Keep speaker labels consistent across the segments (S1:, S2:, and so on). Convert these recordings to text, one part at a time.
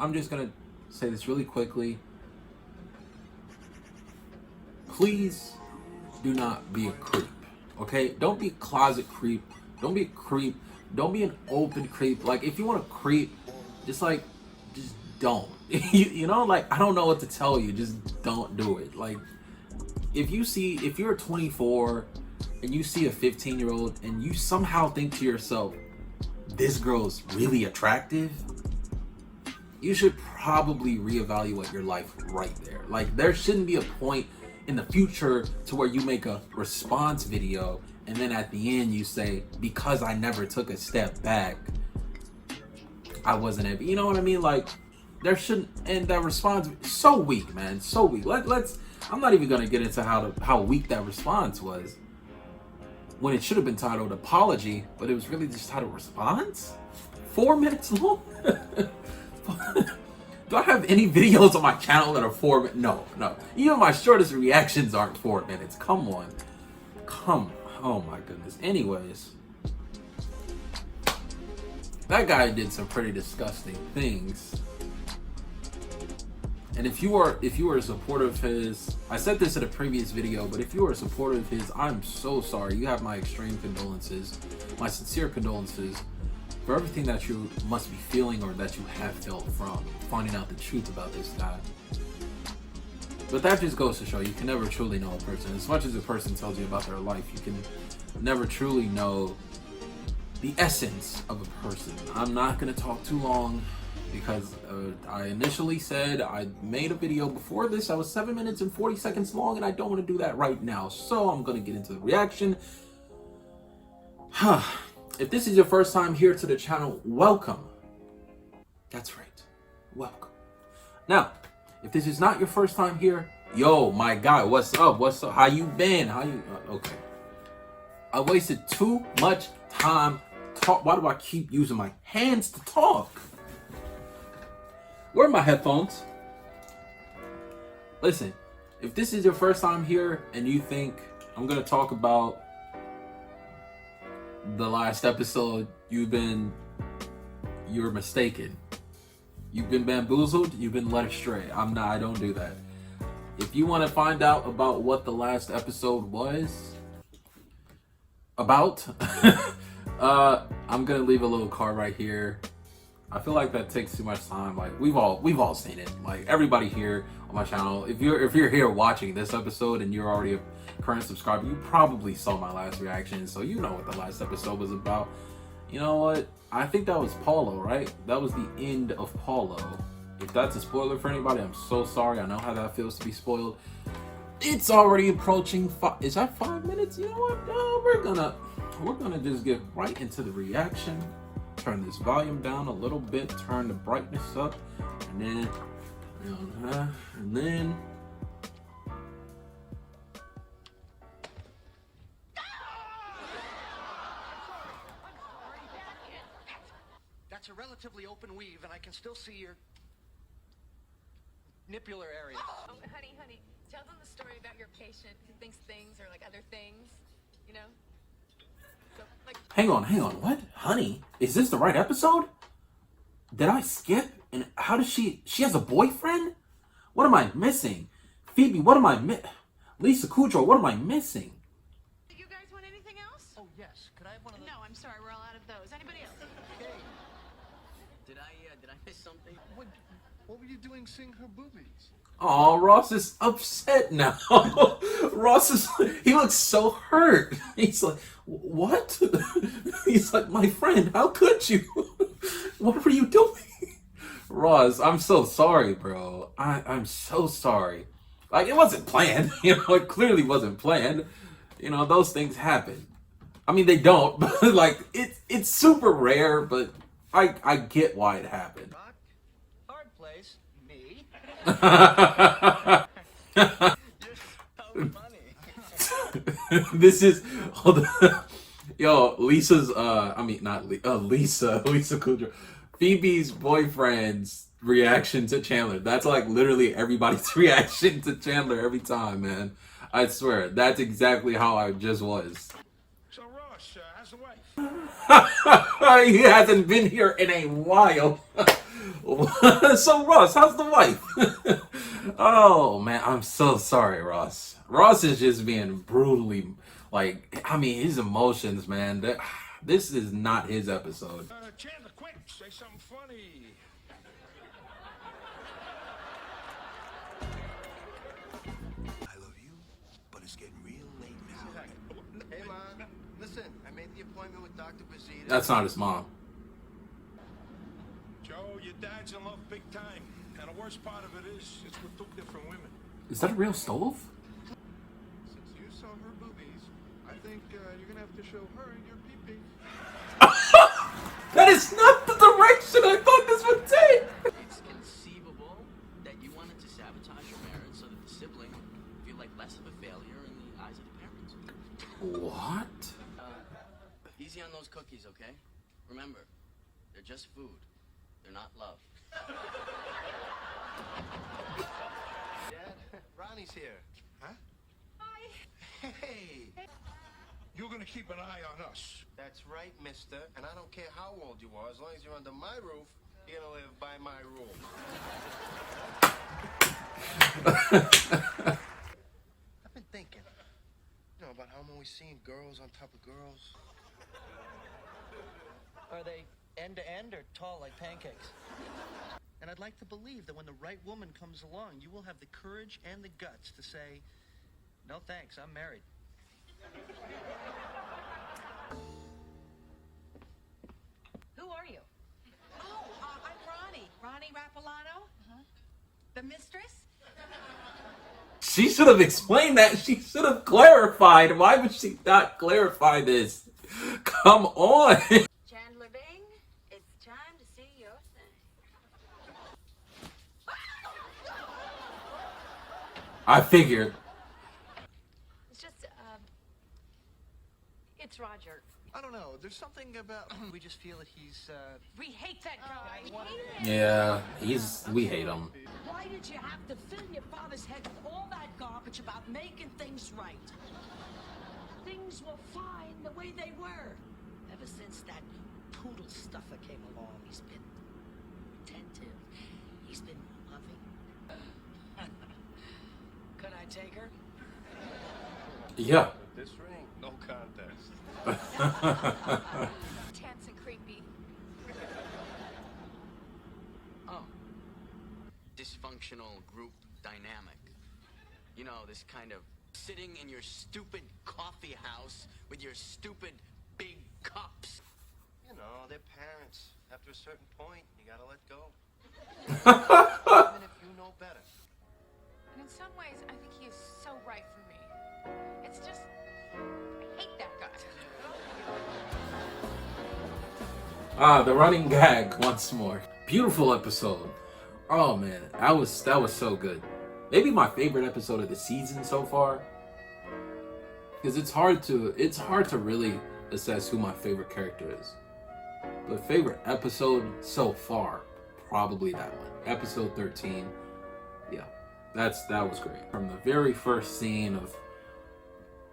S1: I'm just gonna say this really quickly. Please do not be a creep. Okay? Don't be a closet creep. Don't be a creep. Don't be an open creep. Like, if you want to creep, just don't. You know, like, I don't know what to tell you. Just don't do it. Like, if you're 24 and you see a 15-year-old and you somehow think to yourself, this girl's really attractive, you should probably reevaluate your life right there. Like, there shouldn't be a point in the future to where you make a response video and then at the end you say, because I never took a step back, I wasn't able. You know what I mean? Like, there shouldn't. And that response is so weak, man. So weak. Let's. I'm not even gonna get into how weak that response was, when it should have been titled apology, but it was really just titled response. 4 minutes long. Do I have any videos on my channel that are 4 minutes? No. Even my shortest reactions aren't 4 minutes. Come on. Oh my goodness. Anyways, that guy did some pretty disgusting things. And if you are a supporter of his, I said this in a previous video, but if you are a supporter of his, I'm so sorry. You have my extreme condolences, my sincere condolences for everything that you must be feeling or that you have felt from finding out the truth about this guy. But that just goes to show you can never truly know a person. As much as a person tells you about their life, you can never truly know the essence of a person. I'm not going to talk too long because I initially said I made a video before this. I was 7 minutes and 40 seconds long, and I don't want to do that right now. So I'm going to get into the reaction. If this is your first time here to the channel, welcome. That's right, welcome. Now, if this is not your first time here, yo, my guy, what's up? How you been? Okay. I wasted too much time talk. Why do I keep using my hands to talk? Where are my headphones? Listen, if this is your first time here and you think I'm gonna talk about the last episode, you're mistaken. You've been bamboozled, you've been led astray. I don't do that. If you want to find out about what the last episode was about, I'm gonna leave a little card right here. I feel like that takes too much time. Like, we've all seen it. Like, everybody here on my channel, if you're here watching this episode and you're already a current subscriber, you probably saw my last reaction, so you know what the last episode was about. You know what? I think that was Paulo, right? That was the end of Paulo. If that's a spoiler for anybody, I'm so sorry. I know how that feels to be spoiled. It's already approaching is that 5 minutes? You know what? We're gonna just get right into the reaction. Turn this volume down a little bit, turn the brightness up, and then
S2: That's a relatively open weave, and I can still see your nipular area.
S3: Oh, honey, tell them the story about your patient who thinks things are like other things, you know? So, like...
S1: Hang on, what? Honey? Is this the right episode? Did I skip? And how does she has a boyfriend? What am I missing? Phoebe, what am I Lisa Kudrow, what am I missing?
S3: Do you guys want anything else?
S2: Oh, yes. Could I have one of those?
S3: No, I'm sorry, we're all out of those. Anybody else?
S2: Hey,
S4: Did I miss something?
S2: what were you doing seeing her boobies?
S1: Oh, Ross is upset now. He looks so hurt. He's like, what? He's like, my friend, how could you? What were you doing? Ross, I'm so sorry, bro. I'm so sorry. Like, it wasn't planned. You know, it clearly wasn't planned. You know, those things happen. I mean, they don't, but like, it's super rare, but I get why it happened.
S2: Rock, hard place, me.
S4: You're so funny.
S1: This is, hold on. Yo, Lisa's, Lisa Kudrow, Phoebe's boyfriend's reaction to Chandler. That's like literally everybody's reaction to Chandler every time, man. I swear, that's exactly how I just was.
S2: So, Ross, how's the wife?
S1: He hasn't been here in a while. So Ross, how's the wife? Oh man, I'm so sorry, Ross. Ross is just being brutally, like, I mean, his emotions, man. This is not his episode.
S5: Chandler, quick, say something funny.
S2: I love you, but it's getting real late now. Hey, Mom. Listen, I made the appointment with Dr. Bazita.
S1: That's not his mom.
S5: Joe, your dad's in love big time. And the worst part of it is, it's with two different women.
S1: Is that a real stove?
S6: Since you saw her boobies, I think you're gonna have to show her your pee-pee.
S1: That is not the direction I thought this would take.
S4: It's conceivable that you wanted to sabotage your marriage so that the sibling would feel like less of a failure in the eyes of the parents.
S1: What?
S4: Easy on those cookies, okay? Remember, they're just food. They're not love.
S2: Dad, Ronnie's here.
S5: Huh?
S3: Hi.
S5: Hey! You're gonna keep an eye on us.
S2: That's right, mister. And I don't care how old you are, as long as you're under my roof, you're gonna live by my rules. I've been thinking, about how I'm always seeing girls on top of girls.
S7: Are they end to end or tall like pancakes?
S2: And I'd like to believe that when the right woman comes along, you will have the courage and the guts to say,
S7: No thanks, I'm married.
S3: Who are you?
S8: Oh, I'm Ronnie. Ronnie Rapalano. The mistress?
S1: She should have explained that. She should have clarified. Why would she not clarify this? Come on.
S3: Chandler Bing, it's time to see your thing.
S1: I figured.
S3: It's just, it's Roger.
S6: I don't know. There's something about we just feel that he's.
S8: We hate that guy.
S1: Yeah, we hate him.
S8: Why did you have to fill your father's head with all that garbage about making things right? Things were fine the way they were. Ever since that poodle stuffer came along, he's been attentive. He's been loving. Could I take her?
S1: Yeah.
S2: this ring, no contest.
S3: Tense and creepy.
S4: Oh. Dysfunctional group dynamic. You know, this kind of sitting in your stupid coffee house with your stupid big cups.
S2: They're parents. After a certain point, you gotta let go. Even if you know better.
S3: And in some ways, I think he is so right for me. It's just, I hate that guy.
S1: The running gag once more. Beautiful episode. Oh man, that was so good. Maybe my favorite episode of the season so far. Because it's hard to really assess who my favorite character is. But favorite episode so far, probably that one. Episode 13. Yeah, that was great. From the very first scene of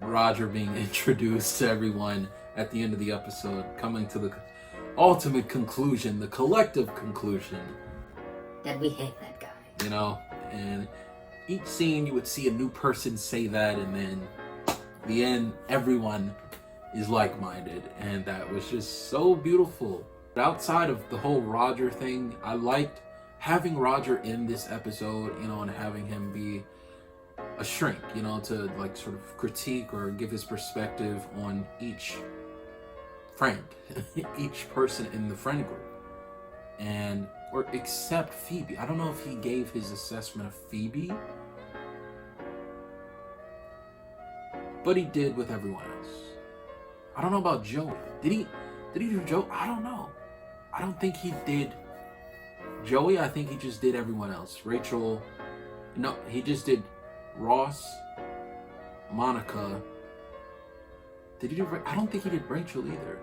S1: Roger being introduced to everyone at the end of the episode, coming to the ultimate conclusion, the collective conclusion.
S9: That we hate that guy.
S1: And each scene you would see a new person say that, and then the end, everyone is like-minded, and that was just so beautiful. Outside of the whole Roger thing, I liked having Roger in this episode, and having him be a shrink, to like sort of critique or give his perspective on each friend, each person in the friend group, or except Phoebe. I don't know if he gave his assessment of Phoebe, but he did with everyone else. I don't know about Joey. Did he do Joey? I don't know. I don't think he did Joey. I think he just did everyone else. Rachel. No, he just did Ross, Monica. Did he do? I don't think he did Rachel either.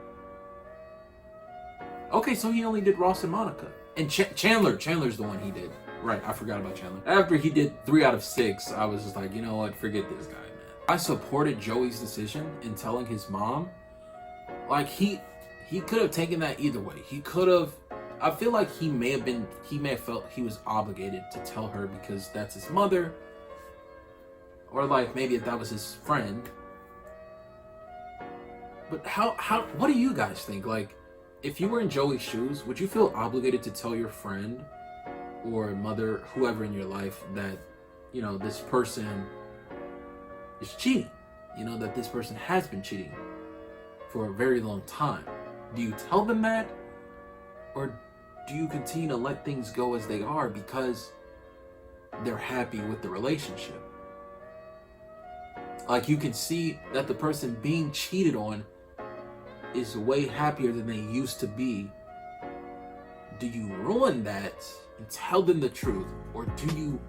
S1: Okay, so he only did Ross and Monica. And Chandler. Chandler's the one he did. Right, I forgot about Chandler. After he did 3 out of 6, I was just like, you know what? Forget this guy, man. I supported Joey's decision in telling his mom. Like, he could have taken that either way. He could have I feel like he may have felt he was obligated to tell her because that's his mother, or like maybe if that was his friend. But what do you guys think? Like, if you were in Joey's shoes, would you feel obligated to tell your friend or mother, whoever in your life, that, you know, this person is cheating? You know, that this person has been cheating for a very long time. Do you tell them that? Or do you continue to let things go as they are because they're happy with the relationship? Like, you can see that the person being cheated on is way happier than they used to be. Do you ruin that and tell them the truth? Or do you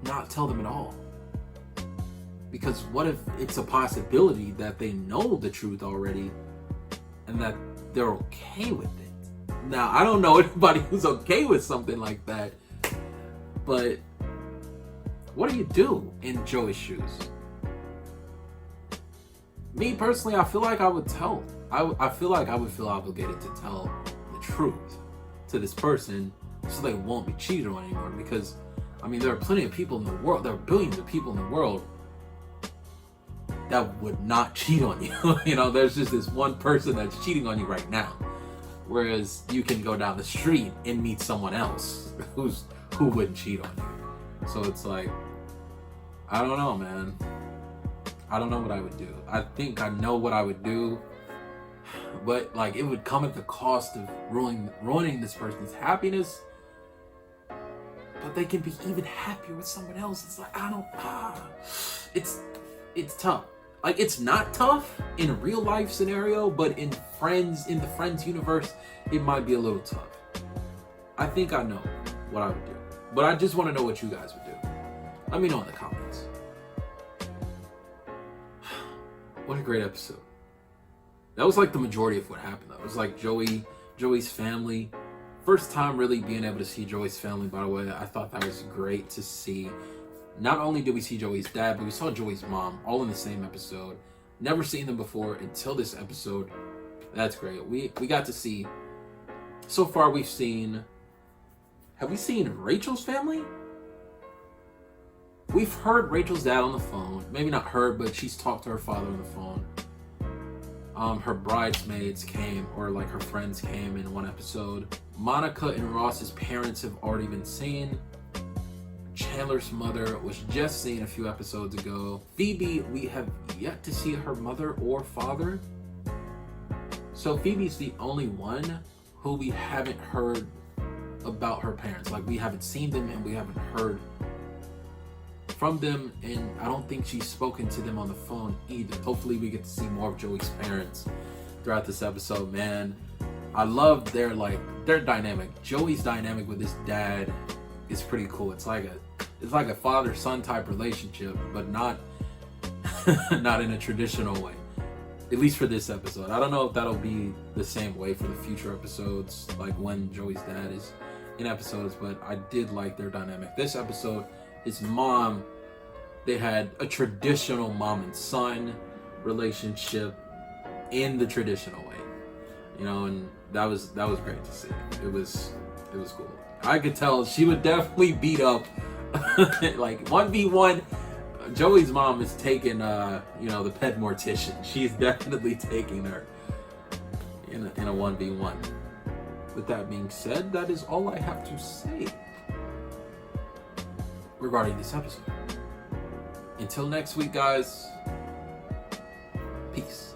S1: not tell them at all? Because what if it's a possibility that they know the truth already and that they're okay with it? Now, I don't know anybody who's okay with something like that, but what do you do in Joey's shoes? Me personally, I feel like I would tell. I feel like I would feel obligated to tell the truth to this person so they won't be cheated on anymore. Because, I mean, there are plenty of people in the world, there are billions of people in the world that would not cheat on you. You know, there's just this one person that's cheating on you right now. Whereas you can go down the street and meet someone else who wouldn't cheat on you. So it's like, I don't know, man. I don't know what I would do. I think I know what I would do, but like, it would come at the cost of ruining this person's happiness. But they can be even happier with someone else. It's like, it's tough. Like, it's not tough in a real life scenario, but in the Friends universe, it might be a little tough. I think I know what I would do, but I just want to know what you guys would do. Let me know in the comments. What a great episode. That was like the majority of what happened though. It was like Joey's family. First time really being able to see Joey's family, by the way. I thought that was great to see. Not only did we see Joey's dad, but we saw Joey's mom all in the same episode. Never seen them before until this episode. That's great. We got to see, so far we've seen, have we seen Rachel's family? We've heard Rachel's dad on the phone. Maybe not heard, but she's talked to her father on the phone. Her bridesmaids came, or like her friends came in one episode. Monica and Ross's parents have already been seen. Chandler's mother was just seen a few episodes ago. Phoebe, we have yet to see her mother or father. So Phoebe's the only one who we haven't heard about her parents. Like, we haven't seen them and we haven't heard from them, and I don't think she's spoken to them on the phone either. Hopefully we get to see more of Joey's parents throughout this episode. Man, I love their dynamic. Joey's dynamic with his dad is pretty cool. It's like a father-son type relationship, but not not in a traditional way. At least for this episode. I don't know if that'll be the same way for the future episodes, like when Joey's dad is in episodes, but I did like their dynamic. This episode, his mom, they had a traditional mom and son relationship in the traditional way, you know, and that was great to see. It was cool. I could tell she would definitely beat up like 1v1. Joey's mom is taking you know, the pet mortician. She's definitely taking her in a 1v1. With that being said, that is all I have to say regarding this episode. Until next week, guys. Peace.